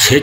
6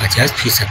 50%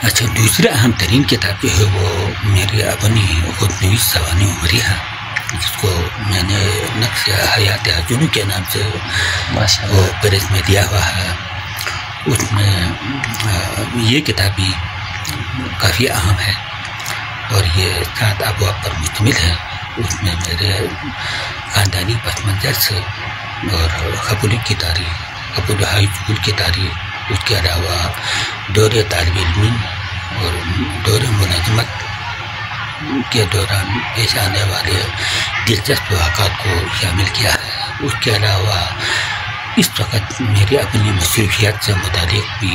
اچھا، دوسرا اہم ترین کتاب جو ہے وہ میری اپنی خود نویس سوانح عمری ہے، جس کو میں نے نقش حیات ارجن کے نام سے وہ پریس میں دیا ہوا ہے۔ اس میں یہ کتاب بھی کافی اہم ہے اور یہ 7 ابواب پر مشتمل ہے۔ اس میں میرے خاندانی پس منظر سے اور قبول کی تاریخ، قبول ہائی اسکول کی تاریخ، اس کے علاوہ دور طالب علمی اور دور ملازمت کے دوران پیش آنے والے دلچسپ واقعات کو شامل کیا ہے۔ اس کے علاوہ اس وقت میری اپنی مصروفیات سے متعلق بھی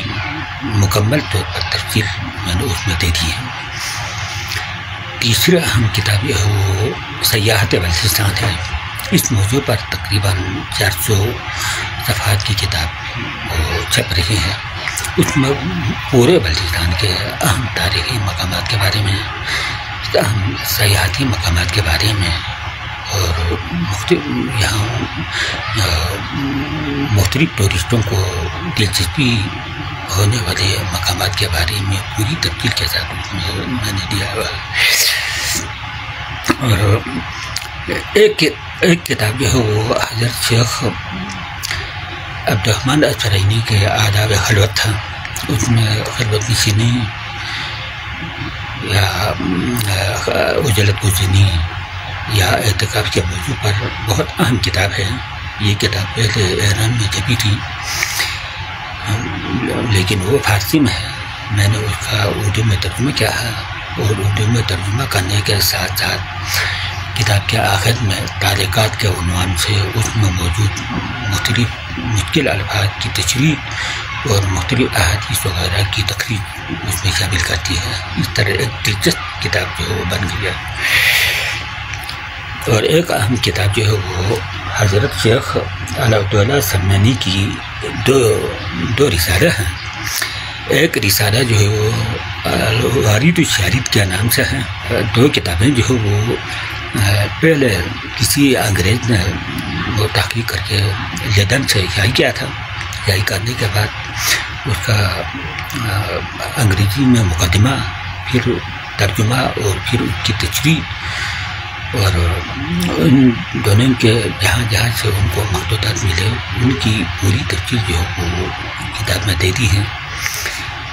مکمل طور پر تفصیل میں نے اس میں دے دی ہے۔ تیسرا اہم کتاب ہے وہ سیاحت بلتستان ہے۔ اس موضوع پر تقریباً 400 صفحات کی کتاب وہ چھپ رہی ہے۔ اس میں پورے بلتستان کے اہم تاریخی مقامات کے بارے میں، اہم سیاحتی مقامات کے بارے میں اور مختلف ٹورسٹوں کو دلچسپی ہونے والے مقامات کے بارے میں پوری تفصیل کے ساتھ اس میں نے دیا ہوا ہے۔ اور ایک کتاب جو ہے وہ حضرت شیخ عبدالرحمن السرائینی کے آداب خلوت تھا۔ اس میں خلوت نشینی یا اجلت گزینی یا اعتکاف کے موضوع پر بہت اہم کتاب ہے۔ یہ کتاب پہلے ایران میں چھپی تھی لیکن وہ فارسی میں ہے۔ میں نے اس کا اردو میں ترجمہ کیا ہے اور اردو میں ترجمہ کرنے کے ساتھ ساتھ کتاب کے آخر میں تعلیقات کے عنوان سے اس میں موجود مختلف مشکل الفاظ کی تشریح اور مختلف احادیث وغیرہ کی تقریر اس میں شامل کرتی ہے۔ اس طرح ایک دلچسپ کتاب جو ہے وہ بن گیا۔ اور ایک اہم کتاب جو ہے وہ حضرت شیخ علاؤالدولہ سمنانی کی دو رسالے ہیں۔ ایک رسالہ جو ہے وہ الوارد الشارد کے نام سے ہے۔ 2 کتابیں جو ہے وہ پہلے کسی انگریز نے وہ تحقیق کر کے لندن سے شائع کیا تھا۔ شائع کرنے کے بعد اس کا انگریزی میں مقدمہ، پھر ترجمہ اور پھر اس کی تشریح، اور ان دونوں کے جہاں سے ان کو مخطوطات ملے ان کی پوری تفصیل جو ہے وہ کتاب میں دے دی ہے۔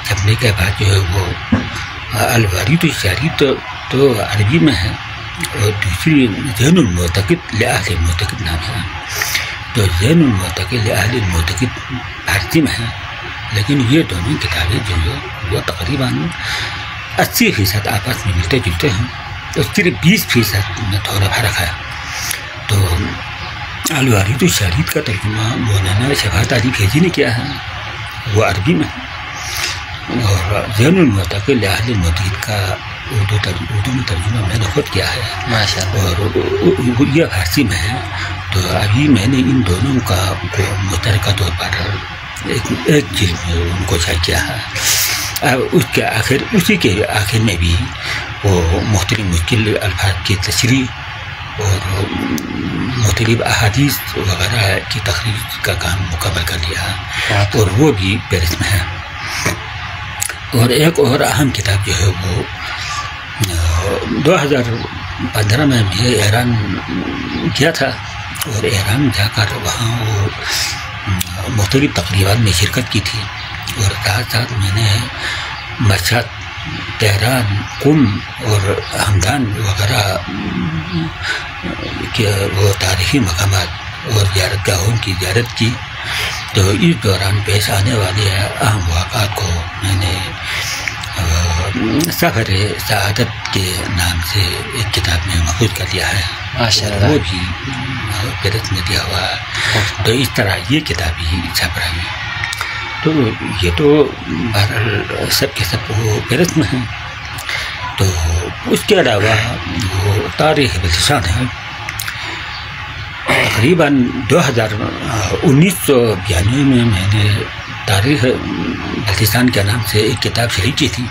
چھپنے کے بعد جو ہے وہ الوارد الشارد تو عربی میں ہے اور دوسری ذہن المعتقد لأہل المعتقد نام ہے۔ تو ذہن المعتقد لأہل المعتقد فارسی میں ہے، لیکن یہ دونوں کتابیں جو ہے وہ تقریباً 80% آپس میں ملتے جلتے ہیں، تو صرف 20% میں تھوڑا فرق ہے۔ تو الوارد الشارد کا ترجمہ مولانا شفاعت علی فیضی نے کیا ہے، وہ عربی میں، اور ذہن المعتقد لأہل المعتقد کا اردو میں ترجمہ میں نے خود کیا ہے اور یہ فارسی میں ہے۔ تو ابھی میں نے ان دونوں کا مشترکہ طور پر ایک جلد میں ان کو شائع کیا ہے۔ اسی کے آخر میں بھی وہ مختلف مشکل الفاظ کی تشریح اور مختلف احادیث وغیرہ کی تخریج کا کام مکمل کر لیا ہے اور وہ بھی پیرس میں ہے۔ اور ایک اور اہم کتاب جو ہے وہ 2015 میں میں ایران گیا تھا اور ایران جا کر وہاں وہ مختلف تقریبات میں شرکت کی تھی، اور ساتھ ساتھ میں نے مشہد، تہران، قم اور ہمدان وغیرہ کے وہ تاریخی مقامات اور زیارت گاہوں کی زیارت کی۔ تو اس دوران پیش آنے والے اہم واقعات کو میں نے سفر سعادت کے نام سے ایک کتاب میں محفوظ کر لیا ہے، وہ بھی پیرس میں دیا ہوا ہے۔ تو اس طرح یہ کتاب ہی چھپ رہی ہے۔ تو یہ تو بہرحال سب کے سب وہ پیرس میں ہیں۔ تو اس کے علاوہ وہ تاریخ بلتستان ہے۔ تقریباً 1992 میں نے تاریخ بلتستان کے نام سے ایک کتاب شائع کی تھی،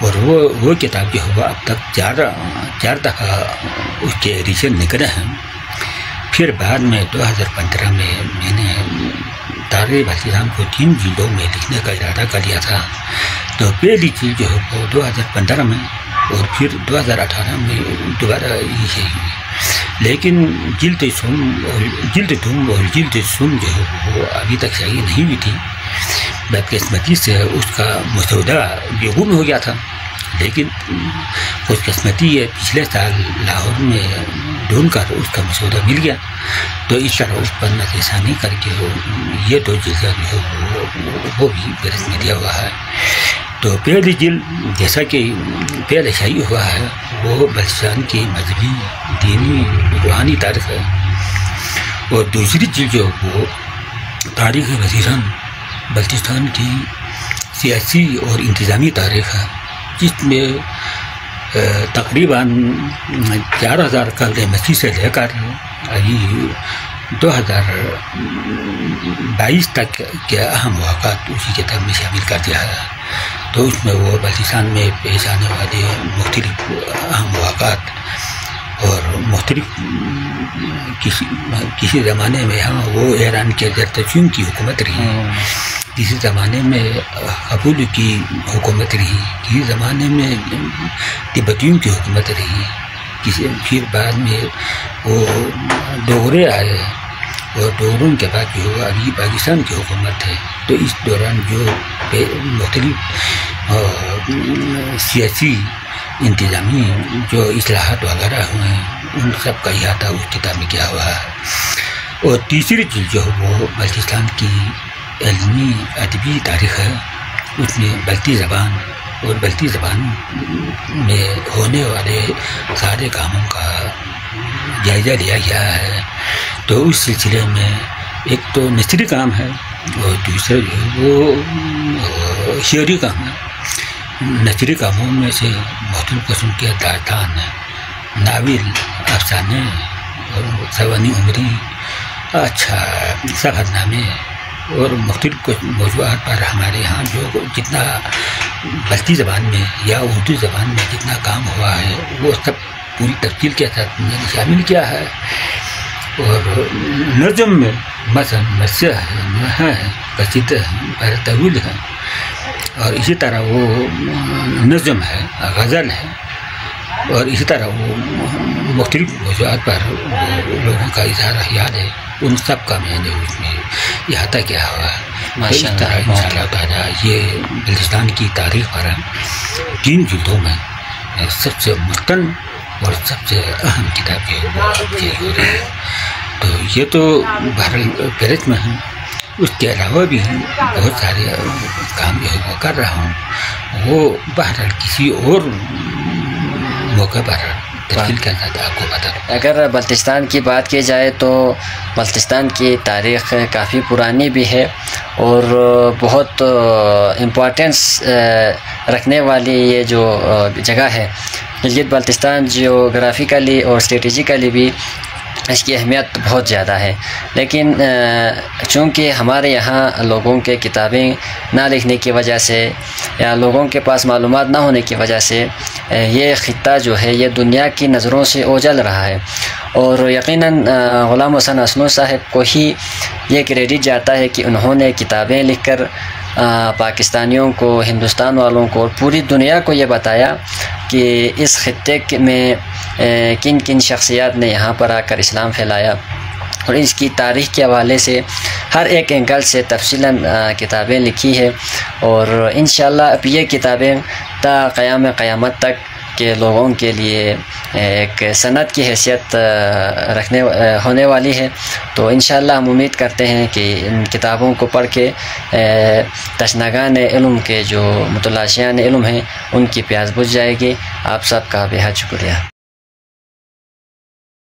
اور وہ کتاب جو ہوا اب تک 4 دفعہ اس کے ایڈیشن نکلے ہیں۔ پھر بعد میں 2015 میں نے تاریخ بلتستان کو 3 جلدوں میں لکھنے کا ارادہ کر لیا تھا، تو پہلی جلد جو ہے وہ 2015 میں اور پھر 2018 میں دوبارہ یہ شائع ہوئی، لیکن جلد سم اور جلد دم اور جلد سم جو ہے وہ ابھی تک شائع نہیں ہوئی تھی۔ بدقسمتی سے اس کا مسودہ بھی گم ہو گیا تھا، لیکن خوش قسمتی ہے پچھلے سال لاہور میں ڈھونڈ کر اس کا مسودہ مل گیا، تو اس طرح اس پر نظر ثانی کر کے یہ 2 جلدیں جو ہے وہ بھی پریس میں دیا ہوا ہے۔ تو پہلی جلد جیسا کہ پہلے شائع ہوا ہے وہ بلتستان کی مذہبی، دینی، روحانی تاریخ ہے، اور دوسری جلد جو وہ تاریخ وزیران بلتستان کی سیاسی اور انتظامی تاریخ ہے، جس میں تقریباً 4000 قبل مسیح سے لے کر 2022 تک کے اہم واقعات اسی کتاب میں شامل کر دیا ہے۔ تو اس میں وہ بلتستان میں پیش آنے والے مختلف اہم واقعات اور مختلف کسی زمانے میں وہ ایران کے زیر تسلیم کی حکومت رہی، کسی زمانے میں قبول کی حکومت رہی، کسی زمانے میں تبتیوں کی حکومت رہی، پھر بعد میں وہ ڈوگرے آئے، اور ڈوگروں کے بعد جو ابھی پاکستان کی حکومت ہے۔ تو اس دوران جو مختلف سیاسی، انتظامی جو اصلاحات وغیرہ ہوئے ہیں ان سب کا احاطہ اس کتاب میں کیا ہوا ہے۔ اور تیسری چیز جو ہے وہ بلتستان کی علمی ادبی تاریخ ہے، اس میں بلتی زبان اور بلتی زبان میں ہونے والے سارے کاموں کا جائزہ لیا گیا ہے۔ تو اس سلسلے میں ایک تو نثری کام ہے اور دوسرا جو ہے وہ شعری کام ہے۔ نثری کاموں میں سے مختلف قسم کے داستان، ناول، افسانے اور سوانح عمری، سفر نامے اور مختلف موضوعات پر ہمارے ہاں جو جتنا بلتی زبان میں یا اردو زبان میں جتنا کام ہوا ہے وہ سب پوری تفصیل کے ساتھ میں نے شامل کیا ہے۔ اور نظم میں مثلا مرثیہ ہے، نحو ہے، قصیدہ ہے، بحر طویل ہے، اور اسی طرح وہ نظم ہے، غزل ہے، اور اسی طرح وہ مختلف موضوعات پر لوگوں کا اظہار خیال ہے، ان سب کا میں نے اس میں احاطہ کیا ہوا ہے۔ اس طرح انشاءاللہ تعالیٰ یہ بلتستان کی تاریخ پر 3 جلدوں میں سب سے متن اور سب سے اہم کتاب جو ہے وہ شائع ہو رہی ہے۔ تو یہ تو بہرحال پیرس میں ہیں، اس کے علاوہ بھی بہت سارے کام جو ہے وہ کر رہا ہوں، وہ بہرحال کسی اور موقع پر تفصیل کے ساتھ آپ کو بتا دوں۔ اگر بلتستان کی بات کی جائے تو بلتستان کی تاریخ کافی پرانی بھی ہے اور بہت امپورٹنس رکھنے والی یہ جو جگہ ہے۔ گلگت بلتستان جیوگرافیکلی اور اسٹریٹجیکلی بھی اس کی اہمیت بہت زیادہ ہے، لیکن چونکہ ہمارے یہاں لوگوں کے کتابیں نہ لکھنے کی وجہ سے یا لوگوں کے پاس معلومات نہ ہونے کی وجہ سے یہ خطہ جو ہے یہ دنیا کی نظروں سے اوجھل رہا ہے، اور یقیناً غلام حسن اسنو صاحب کو ہی یہ کریڈٹ جاتا ہے کہ انہوں نے کتابیں لکھ کر پاکستانیوں کو، ہندوستان والوں کو اور پوری دنیا کو یہ بتایا کہ اس خطے میں کن کن شخصیات نے یہاں پر آ کر اسلام پھیلایا، اور اس کی تاریخ کے حوالے سے ہر ایک اینگل سے تفصیلاً کتابیں لکھی ہے، اور انشاءاللہ اب یہ کتابیں تا قیام قیامت تک کے لوگوں کے لیے ایک سند کی حیثیت ہونے والی ہے۔ تو انشاءاللہ ہم امید کرتے ہیں کہ ان کتابوں کو پڑھ کے تشنگان علم کے جو متلاشیان علم ہیں ان کی پیاس بجھ جائے گی۔ آپ سب کا بے حد شکریہ۔